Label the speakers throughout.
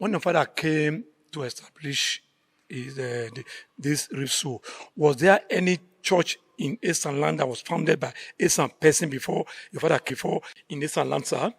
Speaker 1: when your father came to establish this RIFSU, was there any church in Eastern land that was founded by Esan person before your father came for in Eastern land, sir?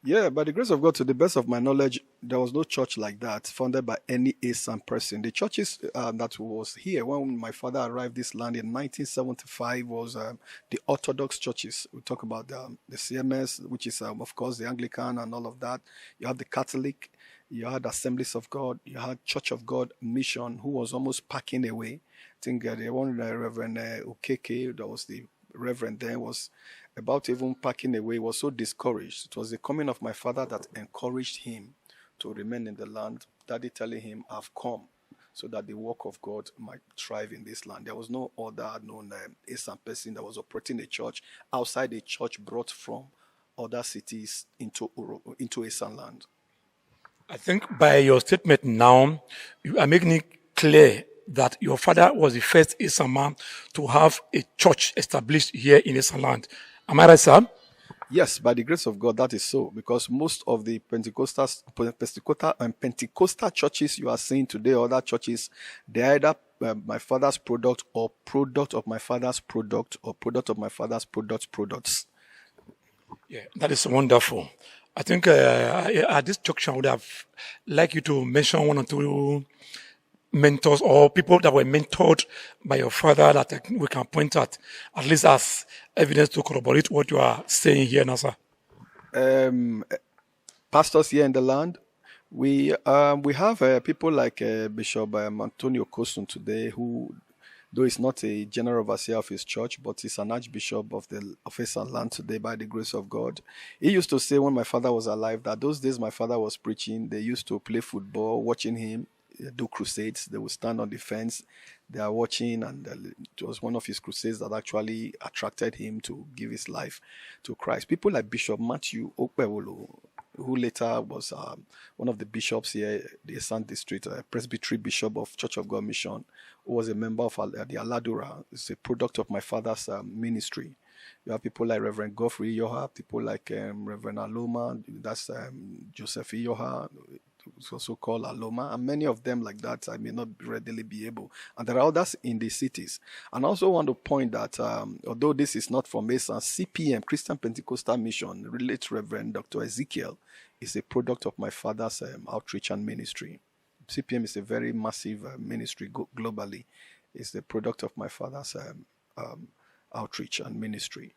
Speaker 2: Yeah, by the grace of God, to the best of my knowledge, there was no church like that founded by any Esan person. The churches that was here when my father arrived this land in 1975 was the Orthodox churches. We talk about the CMS, which is, of course, the Anglican and all of that. You have the Catholic, you had Assemblies of God, you had Church of God Mission, who was almost packing away. I think the one Reverend Okeke, that was the reverend there, was about even packing away, was so discouraged. It was the coming of my father that encouraged him to remain in the land. Daddy telling him, I've come so that the work of God might thrive in this land. There was no other known Esan person that was operating a church outside a church brought from other cities into Esan land.
Speaker 1: I think by your statement now, you are making it clear that your father was the first Esan man to have a church established here in Esan land. Am I right, sir?
Speaker 2: Yes, by the grace of God, that is so. Because most of the Pentecostal churches you are seeing today, other churches, they're either my father's product or product of my father's product or product of my father's products.
Speaker 1: Yeah, that is wonderful. I think at this junction, I would have liked you to mention one or two mentors or people that were mentored by your father that we can point at least as evidence to corroborate what you are saying here now, sir.
Speaker 2: Pastors here in the land, we have people like Bishop Antonio Kosun today, who, though he's not a general overseer of his church, but he's an archbishop of Esan land today by the grace of God. He used to say when my father was alive that those days my father was preaching, they used to play football, watching him do crusades. They would stand on the fence, they are watching, and it was one of his crusades that actually attracted him to give his life to Christ. People like Bishop Matthew Okpewolo, who later was one of the bishops here, the Esan district, Presbytery Bishop of Church of God Mission, who was a member of the Aladura. It's a product of my father's ministry. You have people like Reverend Godfrey Yoha, people like Reverend Aloma, that's Joseph Yoha, it's also called Aloma, and many of them like that I may not readily be able. And there are others in the cities. And I also want to point that although this is not from Esan, CPM, Christian Pentecostal Mission, late Reverend Dr. Ezekiel, is a product of my father's outreach and ministry. CPM is a very massive ministry globally. It's the product of my father's outreach and ministry.